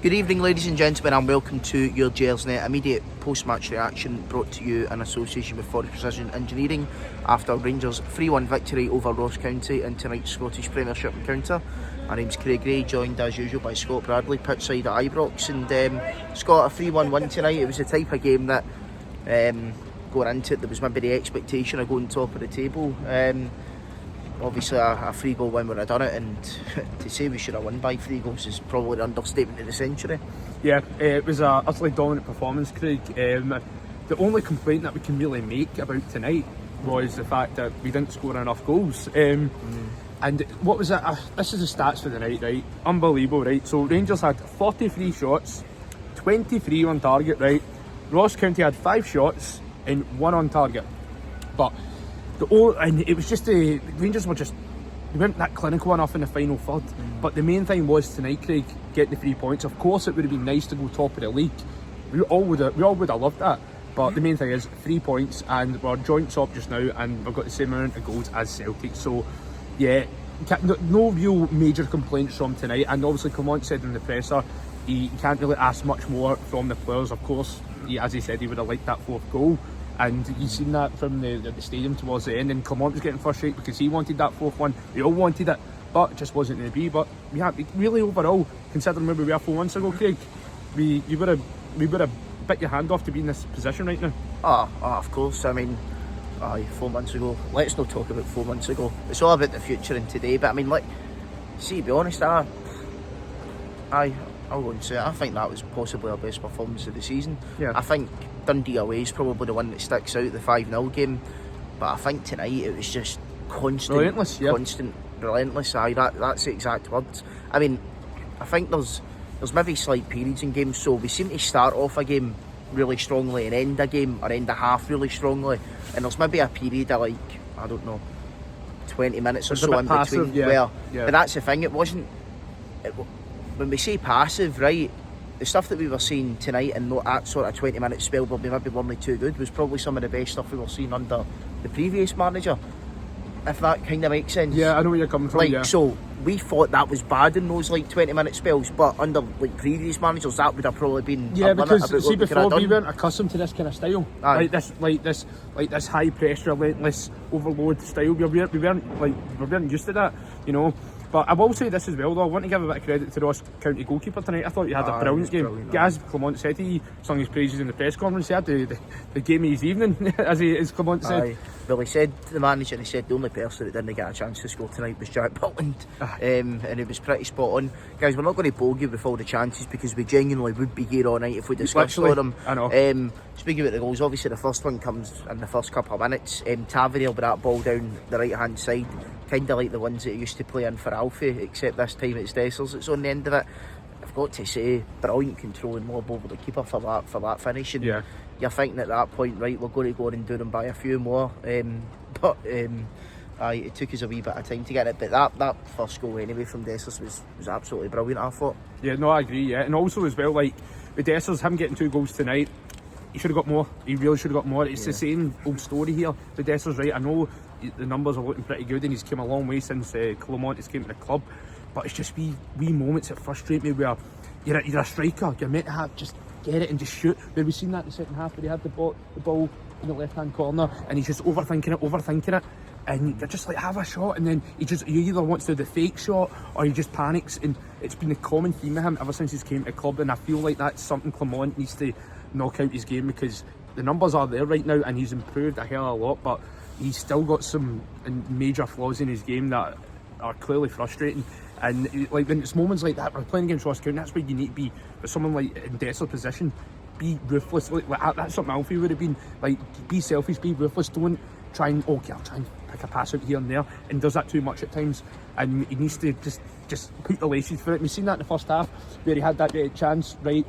Good evening, ladies and gentlemen, and welcome to your Gersnet immediate post-match reaction, brought to you in association with Forest Precision Engineering after Rangers' 3-1 victory over Ross County in tonight's Scottish Premiership encounter. My name's Craig Gray, joined as usual by Scott Bradley, pitchside at Ibrox. And Scott, a 3-1 win tonight. It was the type of game that going into it, there was maybe the expectation of going top of the table. Obviously a 3-goal win would have done it, and to say we should have won by 3 goals is probably the understatement of the century. Yeah, it was a utterly dominant performance, Craig. The only complaint that we can really make about tonight was the fact that we didn't score enough goals. And what was it? This is the stats for the night, right? Unbelievable, right? So Rangers had 43 shots, 23 on target, right? Ross County had 5 shots and 1 on target. But and it was just the Rangers were just, they weren't that clinical enough in the final third. But the main thing was tonight, Craig, getting the 3 points. Of course, it would have been nice to go top of the league. We all would have loved that. But the main thing is 3 points, and we're joint top just now, and we've got the same amount of goals as Celtic. So yeah, no real major complaints from tonight. And obviously, Clement said in the presser, he can't really ask much more from the players. Of course, as he said, he would have liked that 4th goal. And you've seen that from the stadium towards the end, and Clement was getting frustrated because he wanted that 4th one. We all wanted it, but it just wasn't going to be. But yeah, really overall, considering where we were 4 months ago, Craig, we would have bit your hand off to be in this position right now. Of course. I mean, 4 months ago. Let's not talk about 4 months ago. It's all about the future and today. But I mean, to be honest, I'll go and say it. I think that was possibly our best performance of the season. Yeah. I think Dundee away is probably the one that sticks out, the 5-0 game. But I think tonight it was just constant, relentless. That's the exact words. I mean, I think there's maybe slight periods in games. So we seem to start off a game really strongly and end a game or end a half really strongly. And there's maybe a period of 20 minutes or so in between. But that's the thing. It wasn't. When we say passive, right, the stuff that we were seeing tonight in that sort of 20-minute spell where we maybe weren't too good was probably some of the best stuff we were seeing under the previous manager, if that kind of makes sense. Yeah, I know where you're coming from. So we thought that was bad in those 20-minute spells, but under previous managers that would have probably been because see, before we weren't accustomed to this kind of style. This high pressure, relentless overload style. We weren't used to that, you know. But I will say this as well, though. I want to give a bit of credit to the Ross County goalkeeper tonight. I thought he had a brilliant game. As Clement said, he sung his praises in the press conference. He had the game of his evening, as Clement said. Well, he said, the manager, he said the only person that didn't get a chance to score tonight was Jack Butland. And it was pretty spot on. Guys, we're not going to bogey with all the chances because we genuinely would be here all night if we discussed all of them. I know. Speaking about the goals, obviously the first one comes in the first couple of minutes. Tavernier with that ball down the right hand side, kind of like the ones that he used to play in for Alfie, except this time it's Dessers that's on the end of it. I've got to say, brilliant control and lob over the keeper for that finish. And you're thinking at that point, right, we're going to go on and do them by a few more. But it took us a wee bit of time to get it. But that first goal anyway from Dessers was absolutely brilliant, I thought. Yeah, no, I agree. Yeah, and also as well, with Dessers, him getting 2 goals tonight, he should have got more. He really should have got more. It's the same old story here with Dessers, right? I know the numbers are looking pretty good and he's come a long way since Clement has came to the club, but it's just wee moments that frustrate me where you're a striker, you're meant to have just get it and just shoot. Where we've seen that in the second half where he had the ball in the left hand corner and he's just overthinking it, and you're just like, have a shot, and then he either wants to do the fake shot or he just panics. And it's been a common theme with him ever since he's came to the club, and I feel like that's something Clement needs to knock out his game, because the numbers are there right now and he's improved a hell of a lot, but he's still got some major flaws in his game that are clearly frustrating. And when it's moments like that, we're playing against Ross County, that's where you need to be. With someone like in Dessers' position, be ruthless. That's something Alfie would have been. Be selfish, be ruthless. Don't try and I'll try and pick a pass out here and there, and does that too much at times. And he needs to just put the laces for it. We've seen that in the first half where he had that chance right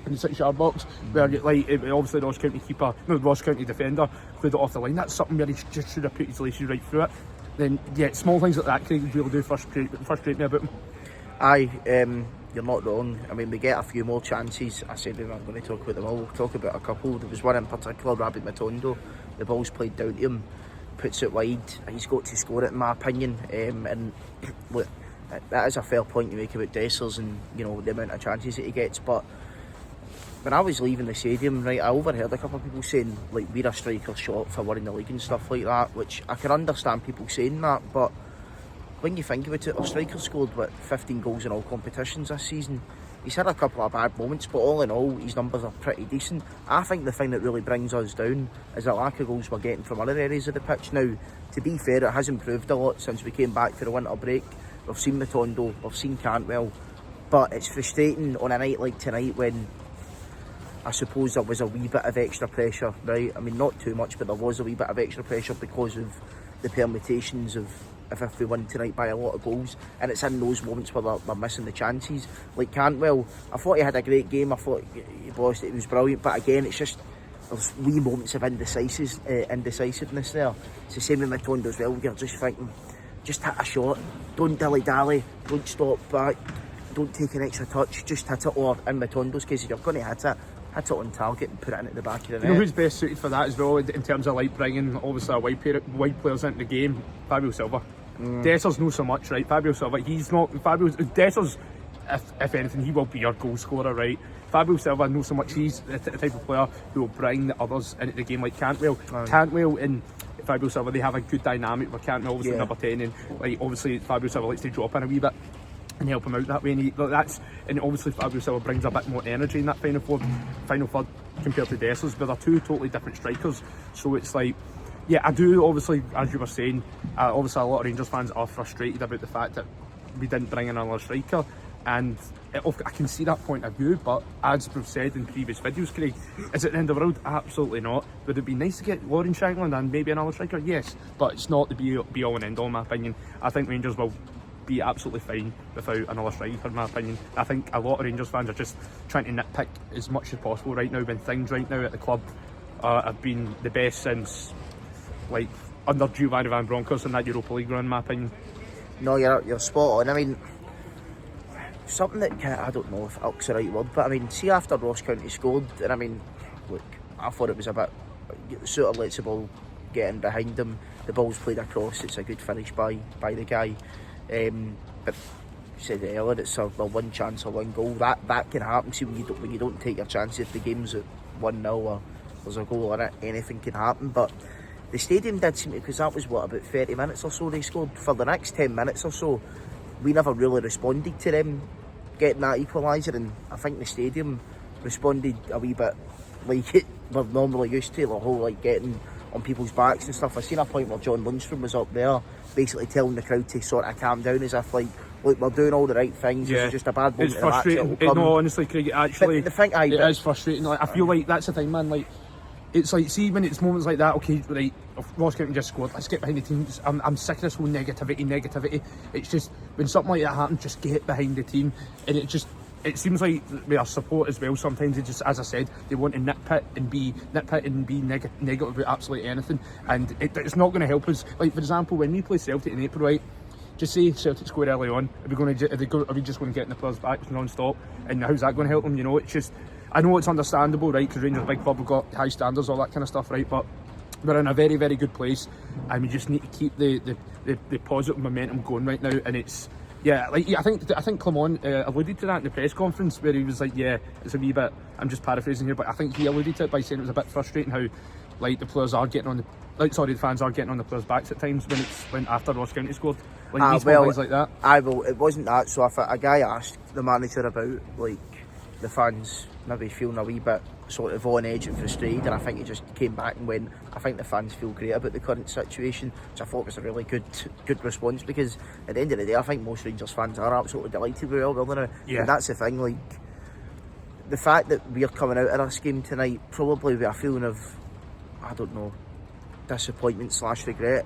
in the 6-yard box where obviously the Ross County defender cleared it off the line. That's something where he just should have put his laces right through it. Then small things like that, Craig, really do frustrate me about him. You're not wrong. I mean, we get a few more chances. I said I'm going to talk about them all. We'll talk about a couple. There was one in particular, Rabbit Matondo. The ball's played down to him, puts it wide. He's got to score it, in my opinion. And look, that is a fair point you make about Dessers and, you know, the amount of chances that he gets. But when I was leaving the stadium, right, I overheard a couple of people saying, like, we're a striker short for winning the league and stuff like that, which I can understand people saying that, but when you think about it, our striker scored, 15 goals in all competitions this season. He's had a couple of bad moments, but all in all, his numbers are pretty decent. I think the thing that really brings us down is the lack of goals we're getting from other areas of the pitch. Now, to be fair, it has improved a lot since we came back for the winter break. We've seen Matondo, we've seen Cantwell, but it's frustrating on a night like tonight when I suppose there was a wee bit of extra pressure, right? I mean, not too much, but there was a wee bit of extra pressure because of the permutations of if we win tonight by a lot of goals, and it's in those moments where they're missing the chances. Like Cantwell, I thought he had a great game, I thought he lost it, he was brilliant, but again, it's just there's wee moments of indecisiveness there. It's the same with Matondo as well. You're just thinking, just hit a shot, don't dilly-dally, don't stop back, don't take an extra touch, just hit it. Or in Matondo's case, if you're going to hit it on target and put it into the back of the net. You know who's best suited for that as well in terms of like bringing obviously a wide players into the game? Fabio Silva. Dessers knows so much, right? Fabio Silva, he's not Dessers, if anything, he will be your goal scorer, right? Fabio Silva knows so much. He's the type of player who will bring the others into the game, like Cantwell. Cantwell and Fabio Silva, they have a good dynamic. Where Cantwell obviously number 10, and like obviously Fabio Silva likes to drop in a wee bit and help him out that way, and obviously Fabio Silva brings a bit more energy in that final third compared to Dessers, but they're two totally different strikers. So it's like, yeah, I do obviously, as you were saying, obviously a lot of Rangers fans are frustrated about the fact that we didn't bring in another striker, and I can see that point of view, but as we've said in previous videos, Craig, is it the end of the world? Absolutely not. Would it be nice to get Lauren Shankland and maybe another striker? Yes, but it's not the be all and end all in my opinion. I think Rangers will be absolutely fine without another striker in my opinion. I think a lot of Rangers fans are just trying to nitpick as much as possible right now when things right now at the club have been the best since like under Giovanni Van Bronckhorst in that Europa League run in my opinion. No, you're spot on. I mean, something that I don't know if ilk's the right word, but I mean, see after Ross County scored, and I mean, look, I thought it was a bit sort of lets the ball get in behind them, the ball's played across, it's a good finish by the guy. But you said it earlier, it's a one chance or one goal. That can happen. See, when you don't take your chances, if the game's at 1-0 or there's a goal in it, anything can happen. But the stadium did seem to, because that was about 30 minutes or so they scored. For the next 10 minutes or so, we never really responded to them getting that equaliser, and I think the stadium responded a wee bit like it we're normally used to, the whole like getting on people's backs and stuff. I seen a point where John Lundstrom was up there basically telling the crowd to sort of calm down, as if like, look, we're doing all the right things, it's just a bad moment. It's frustrating. No, honestly, Craig, actually the thing, it is frustrating. Like, I feel like that's the thing, man. Like, it's like, see, when it's moments like that, okay, right, Ross County just scored, let's get behind the team. I'm sick of this whole negativity. It's just, when something like that happens, just get behind the team. And it seems like with our support as well, sometimes they just, as I said, they want to nitpick and be negative about absolutely anything, and it's not going to help us. Like, for example, when we play Celtic in April, right, just say Celtic score early on, are we just going to get in the players' backs non-stop, and how's that going to help them? You know, it's just, I know it's understandable, right, because Rangers big club, we've got high standards, all that kind of stuff, right, but we're in a very, very good place, and we just need to keep the positive momentum going right now. And it's, yeah, like, I think Clement alluded to that in the press conference, where he was like, yeah, it's a wee bit, I'm just paraphrasing here, but I think he alluded to it by saying it was a bit frustrating how, like, the players are getting on the fans are getting on the players' backs at times when after Ross County scored, like these guys like that. It wasn't that. So if a guy asked the manager about like the fans maybe feeling a wee bit sort of on edge and frustrated, and I think he just came back and went, I think the fans feel great about the current situation, which I thought was a really good response, because at the end of the day, I think most Rangers fans are absolutely delighted with Well now. Yeah. And that's the thing, like, the fact that we're coming out of this game tonight probably with a feeling of, I don't know, disappointment / regret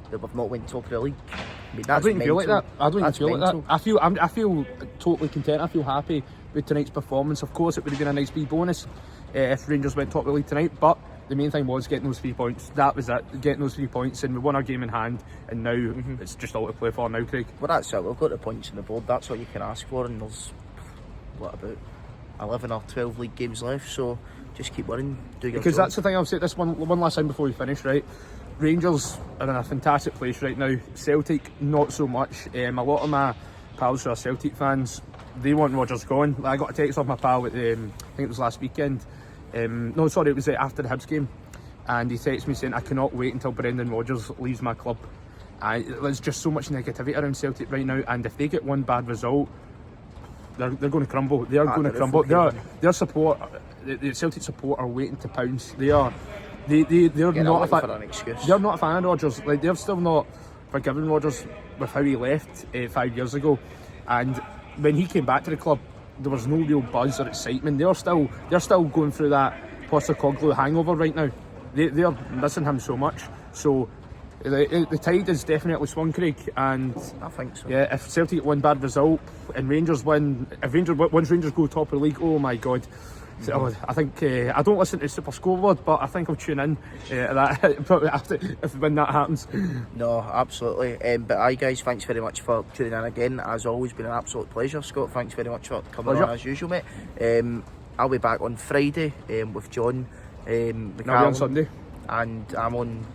that we've not went top of the league. I mean, that's I don't even feel like that. I don't even feel mental. like that. I feel totally content. I feel happy with tonight's performance. Of course, it would have been a nice wee bonus if Rangers went top of the league tonight, but the main thing was getting those 3 points. That was it, getting those 3 points, and we won our game in hand, and now it's just all to play for now, Craig. Well, that's it. We've got the points on the board. That's what you can ask for, and there's, what, about 11 or 12 league games left, so just keep winning, do your Because job. that's the thing I'll say, this one last time before we finish, right? Rangers are in a fantastic place right now. Celtic, not so much. A lot of my pals who are Celtic fans, they want Rodgers gone. Like, I got a text off my pal at I think it was last weekend. No, sorry, it was after the Hibs game, and he texted me saying, I cannot wait until Brendan Rodgers leaves my club. There's just so much negativity around Celtic right now, and if they get one bad result, they're going to crumble. They are going to crumble. Their support, the Celtic support, are waiting to pounce. They're not a fan. For an excuse. They're not a fan of Rodgers. Like, they're still not forgiving Rodgers with how he left 5 years ago. And when he came back to the club, there was no real buzz or excitement. They're still going through that Postecoglou hangover right now. They're missing him so much. So the tide is definitely swung, Craig. And I think so. yeah, if Celtic get one bad result and Rangers win, once Rangers go top of the league, oh my God. So, I think I don't listen to Super Scoreboard, but I think I'll tune in when that happens. No, absolutely. But aye, guys, thanks very much for tuning in again. As always, been an absolute pleasure. Scott, thanks very much for coming on as usual, mate. I'll be back on Friday with John. Now on Sunday, and I'm on.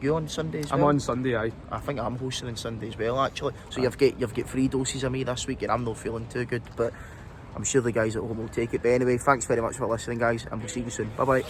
You on Sunday as well? I'm on Sunday, aye. I think I'm hosting on Sunday as well, actually. So you've got 3 doses of me this week, and I'm not feeling too good, but I'm sure the guys at home will take it. But anyway, thanks very much for listening, guys, and we'll see you soon. Bye bye.